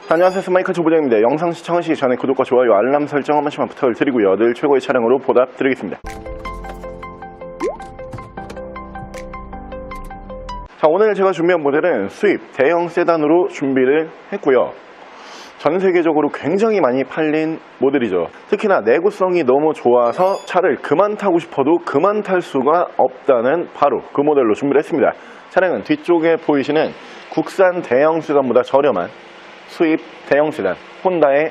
안녕하세요, 스마이카 조부장입니다. 영상 시청하시기 전에 구독과 좋아요, 알람 설정 한 번씩만 부탁을 드리고요. 늘 최고의 차량으로 보답드리겠습니다. 자, 오늘 제가 준비한 모델은 수입 대형 세단으로 준비를 했고요. 전 세계적으로 굉장히 많이 팔린 모델이죠. 특히나 내구성이 너무 좋아서 차를 그만 타고 싶어도 그만 탈 수가 없다는 바로 그 모델로 준비를 했습니다. 차량은 뒤쪽에 보이시는 국산 대형 세단보다 저렴한 수입 대형 세단 혼다의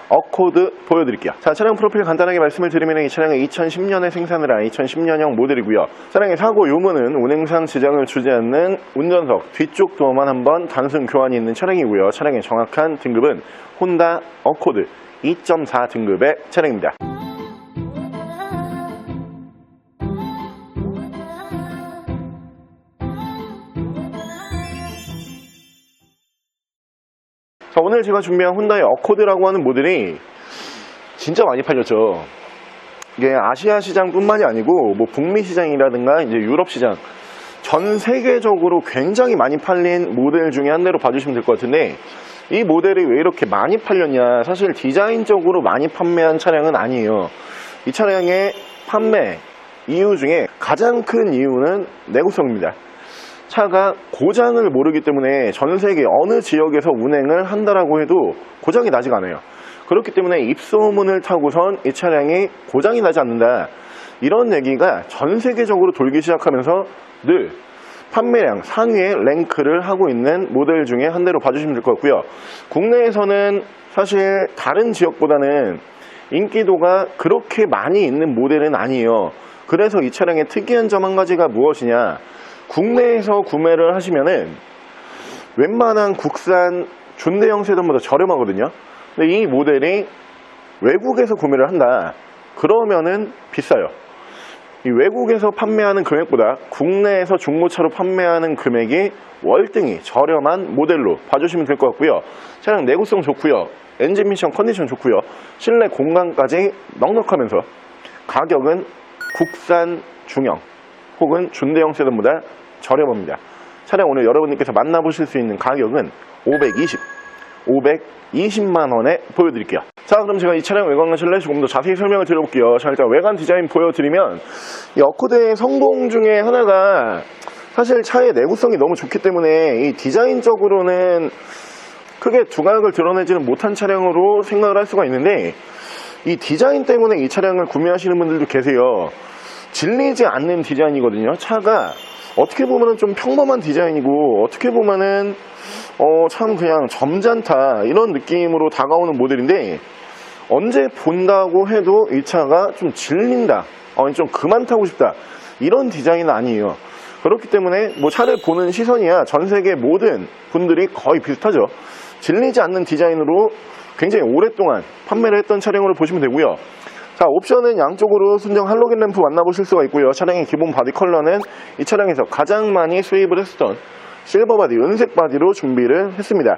어코드 보여드릴게요. 자, 차량 프로필 간단하게 말씀을 드리면 이 차량은 2010년에 생산을 한 2010년형 모델이고요. 차량의 사고 유무는 운행상 지장을 주지 않는 운전석 뒤쪽 도어만 한번 단순 교환이 있는 차량이고요. 차량의 정확한 등급은 혼다 어코드 2.4 등급의 차량입니다. 자, 오늘 제가 준비한 혼다의 어코드라고 하는 모델이 진짜 많이 팔렸죠. 이게 아시아 시장뿐만이 아니고 뭐 북미 시장이라든가 이제 유럽 시장 전 세계적으로 굉장히 많이 팔린 모델 중에 한 대로 봐주시면 될 것 같은데, 이 모델이 왜 이렇게 많이 팔렸냐, 사실 디자인적으로 많이 판매한 차량은 아니에요. 이 차량의 판매 이유 중에 가장 큰 이유는 내구성입니다. 차가 고장을 모르기 때문에 전 세계 어느 지역에서 운행을 한다라고 해도 고장이 나지가 않아요. 그렇기 때문에 입소문을 타고선 이 차량이 고장이 나지 않는다, 이런 얘기가 전 세계적으로 돌기 시작하면서 늘 판매량 상위에 랭크를 하고 있는 모델 중에 한 대로 봐주시면 될 것 같고요. 국내에서는 사실 다른 지역보다는 인기도가 그렇게 많이 있는 모델은 아니에요. 그래서 이 차량의 특이한 점 한 가지가 무엇이냐, 국내에서 구매를 하시면은 웬만한 국산 준대형 세단보다 저렴하거든요. 근데 이 모델이 외국에서 구매를 한다 그러면은 비싸요. 이 외국에서 판매하는 금액보다 국내에서 중고차로 판매하는 금액이 월등히 저렴한 모델로 봐주시면 될 것 같고요. 차량 내구성 좋고요, 엔진 미션 컨디션 좋고요, 실내 공간까지 넉넉하면서 가격은 국산 중형 혹은 준대형 세단보다 저렴합니다. 차량 오늘 여러분들께서 만나보실 수 있는 가격은 520만 원에 보여드릴게요. 자, 그럼 제가 이 차량 외관과 실내 조금 더 자세히 설명을 드려볼게요. 자, 일단 외관 디자인 보여드리면 이 어코드의 성공 중에 하나가 사실 차의 내구성이 너무 좋기 때문에 이 디자인적으로는 크게 두각을 드러내지는 못한 차량으로 생각을 할 수가 있는데, 이 디자인 때문에 이 차량을 구매하시는 분들도 계세요. 질리지 않는 디자인이거든요. 차가 어떻게 보면은 좀 평범한 디자인이고 어떻게 보면은 참 그냥 점잖다 이런 느낌으로 다가오는 모델인데, 언제 본다고 해도 이 차가 좀 질린다, 좀 그만 타고 싶다 이런 디자인은 아니에요. 그렇기 때문에 뭐 차를 보는 시선이야 전 세계 모든 분들이 거의 비슷하죠. 질리지 않는 디자인으로 굉장히 오랫동안 판매를 했던 차량으로 보시면 되고요. 자, 옵션은 양쪽으로 순정 할로겐 램프 만나보실 수가 있고요. 차량의 기본 바디 컬러는 이 차량에서 가장 많이 수입을 했었던 실버 바디, 은색 바디로 준비를 했습니다.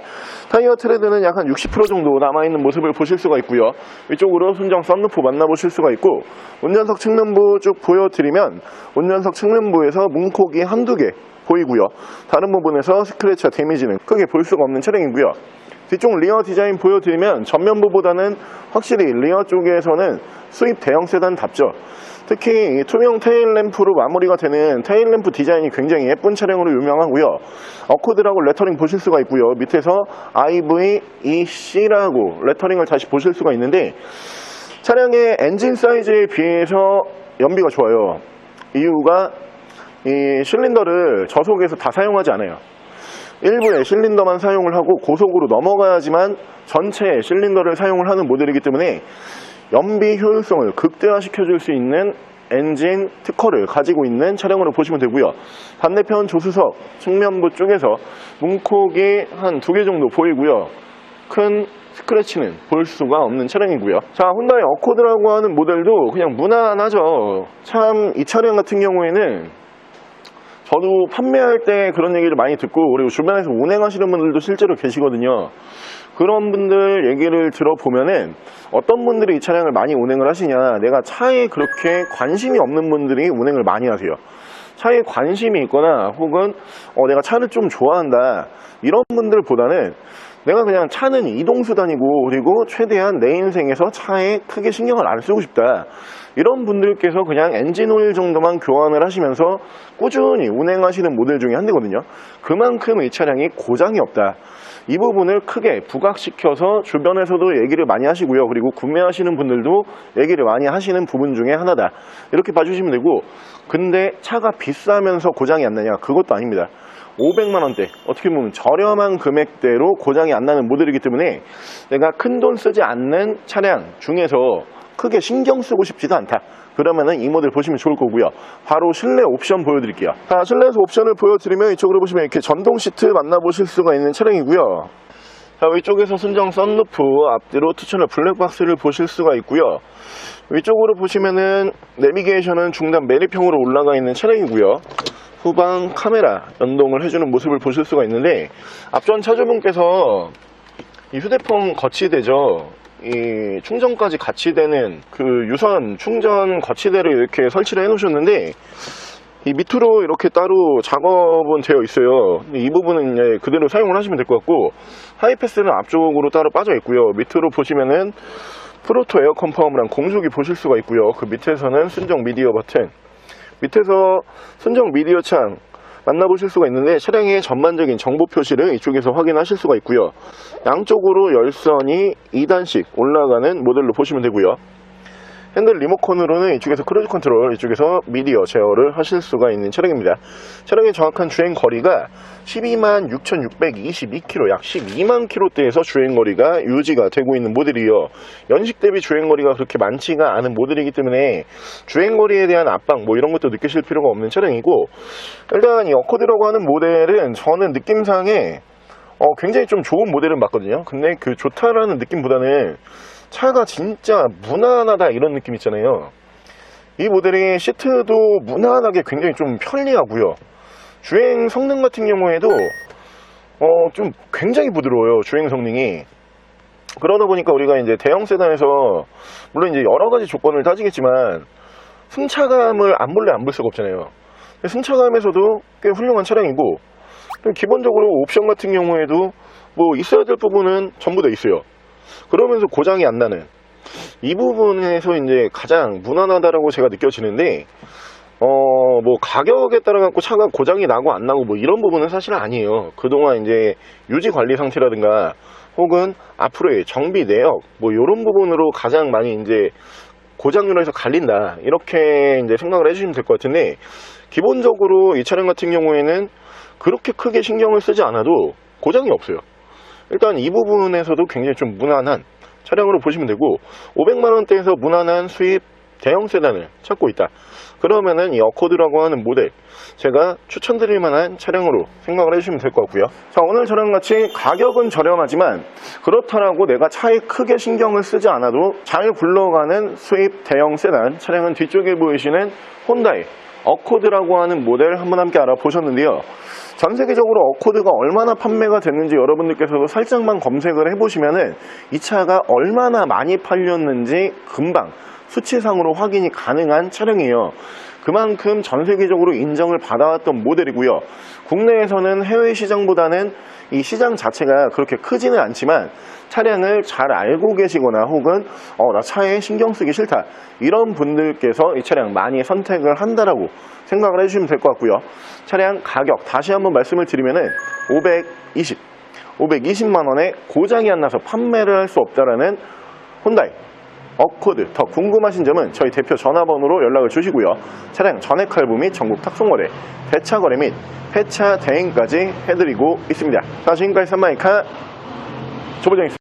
타이어 트레드는 약 한 60% 정도 남아있는 모습을 보실 수가 있고요. 위쪽으로 순정 썬루프 만나보실 수가 있고, 운전석 측면부 쭉 보여드리면 운전석 측면부에서 문콕이 한두 개 보이고요. 다른 부분에서 스크래치와 데미지는 크게 볼 수가 없는 차량이고요. 뒤쪽 리어 디자인 보여드리면 전면부보다는 확실히 리어 쪽에서는 수입 대형 세단답죠. 특히 투명 테일 램프로 마무리가 되는 테일 램프 디자인이 굉장히 예쁜 차량으로 유명하고요. 어코드라고 레터링 보실 수가 있고요. 밑에서 IVEC라고 레터링을 다시 보실 수가 있는데, 차량의 엔진 사이즈에 비해서 연비가 좋아요. 이유가 이 실린더를 저속에서 다 사용하지 않아요. 일부의 실린더만 사용을 하고 고속으로 넘어가야지만 전체 실린더를 사용을 하는 모델이기 때문에 연비 효율성을 극대화시켜줄 수 있는 엔진 특허를 가지고 있는 차량으로 보시면 되고요. 반대편 조수석 측면부 쪽에서 문콕이 한 2개 정도 보이고요. 큰 스크래치는 볼 수가 없는 차량이고요. 자, 혼다의 어코드라고 하는 모델도 그냥 무난하죠. 참 이 차량 같은 경우에는 저도 판매할 때 그런 얘기를 많이 듣고, 그리고 주변에서 운행하시는 분들도 실제로 계시거든요. 그런 분들 얘기를 들어보면은 어떤 분들이 이 차량을 많이 운행을 하시냐, 내가 차에 그렇게 관심이 없는 분들이 운행을 많이 하세요. 차에 관심이 있거나 혹은 내가 차를 좀 좋아한다 이런 분들보다는 내가 그냥 차는 이동수단이고 그리고 최대한 내 인생에서 차에 크게 신경을 안 쓰고 싶다, 이런 분들께서 그냥 엔진 오일 정도만 교환을 하시면서 꾸준히 운행하시는 모델 중에 한 대거든요. 그만큼 이 차량이 고장이 없다, 이 부분을 크게 부각시켜서 주변에서도 얘기를 많이 하시고요. 그리고 구매하시는 분들도 얘기를 많이 하시는 부분 중에 하나다, 이렇게 봐주시면 되고, 근데 차가 비싸면서 고장이 안 나냐? 그것도 아닙니다. 500만원대, 어떻게 보면 저렴한 금액대로 고장이 안 나는 모델이기 때문에 내가 큰돈 쓰지 않는 차량 중에서 크게 신경 쓰고 싶지도 않다, 그러면은 이 모델 보시면 좋을 거고요. 바로 실내 옵션 보여드릴게요. 자, 실내에서 옵션을 보여드리면 이쪽으로 보시면 이렇게 전동 시트 만나보실 수가 있는 차량이고요. 자, 위쪽에서 순정 썬루프, 앞뒤로 투처널 블랙박스를 보실 수가 있고요. 위쪽으로 보시면은 내비게이션은 중단 매립형으로 올라가 있는 차량이고요. 후방 카메라 연동을 해주는 모습을 보실 수가 있는데, 앞전 차주분께서 이 휴대폰 거치대죠, 이 충전까지 같이 되는 그 유선 충전 거치대를 이렇게 설치를 해 놓으셨는데, 이 밑으로 이렇게 따로 작업은 되어 있어요. 이 부분은 이제 그대로 사용을 하시면 될 것 같고, 하이패스는 앞쪽으로 따로 빠져 있고요. 밑으로 보시면은 프로토 에어컨 펌이랑 공조기 보실 수가 있고요. 그 밑에서는 순정 미디어 버튼, 밑에서 순정 미디어 창 만나보실 수가 있는데, 차량의 전반적인 정보 표시를 이쪽에서 확인하실 수가 있고요. 양쪽으로 열선이 2단씩 올라가는 모델로 보시면 되고요. 핸들 리모컨으로는 이쪽에서 크루즈 컨트롤, 이쪽에서 미디어 제어를 하실 수가 있는 차량입니다. 차량의 정확한 주행 거리가 126,622km, 약 12만 km대에서 주행 거리가 유지가 되고 있는 모델이요. 연식 대비 주행 거리가 그렇게 많지가 않은 모델이기 때문에 주행 거리에 대한 압박 뭐 이런 것도 느끼실 필요가 없는 차량이고, 일단 이 어코드라고 하는 모델은 저는 느낌상에 굉장히 좀 좋은 모델은 맞거든요. 근데 그 좋다라는 느낌보다는 차가 진짜 무난하다, 이런 느낌 있잖아요. 이 모델의 시트도 무난하게 굉장히 좀 편리하고요. 주행 성능 같은 경우에도 좀 굉장히 부드러워요, 주행 성능이. 그러다 보니까 우리가 이제 대형 세단에서 물론 이제 여러 가지 조건을 따지겠지만 승차감을 안 볼래 안 볼 수가 없잖아요. 승차감에서도 꽤 훌륭한 차량이고, 기본적으로 옵션 같은 경우에도 뭐 있어야 될 부분은 전부 다 있어요. 그러면서 고장이 안 나는 이 부분에서 이제 가장 무난하다라고 제가 느껴지는데, 뭐 가격에 따라 갖고 차가 고장이 나고 안 나고 뭐 이런 부분은 사실 아니에요. 그동안 이제 유지 관리 상태라든가 혹은 앞으로의 정비 내역 뭐 이런 부분으로 가장 많이 이제 고장률에서 갈린다, 이렇게 이제 생각을 해주시면 될 것 같은데, 기본적으로 이 차량 같은 경우에는 그렇게 크게 신경을 쓰지 않아도 고장이 없어요. 일단 이 부분에서도 굉장히 좀 무난한 차량으로 보시면 되고, 500만원대에서 무난한 수입 대형 세단을 찾고 있다, 그러면은 이 어코드라고 하는 모델 제가 추천드릴 만한 차량으로 생각을 해주시면 될 것 같고요. 자, 오늘 저랑 같이 가격은 저렴하지만 그렇다라고 내가 차에 크게 신경을 쓰지 않아도 잘 굴러가는 수입 대형 세단 차량은 뒤쪽에 보이시는 혼다이 어코드라고 하는 모델 한번 함께 알아보셨는데요. 전 세계적으로 어코드가 얼마나 판매가 됐는지 여러분들께서도 살짝만 검색을 해보시면은 이 차가 얼마나 많이 팔렸는지 금방 수치상으로 확인이 가능한 차량이에요. 그만큼 전 세계적으로 인정을 받아왔던 모델이고요. 국내에서는 해외 시장보다는 이 시장 자체가 그렇게 크지는 않지만 차량을 잘 알고 계시거나 혹은 나 차에 신경 쓰기 싫다, 이런 분들께서 이 차량 많이 선택을 한다라고 생각을 해주시면 될 것 같고요. 차량 가격 다시 한번 말씀을 드리면은 520만원에 고장이 안 나서 판매를 할 수 없다라는 혼다이 어코드, 더 궁금하신 점은 저희 대표 전화번호로 연락을 주시고요. 차량 전액 할부 및 전국 탁송거래, 배차 거래 및 폐차 대행까지 해드리고 있습니다. 자, 지금까지 산마이카 조보정이었습니다.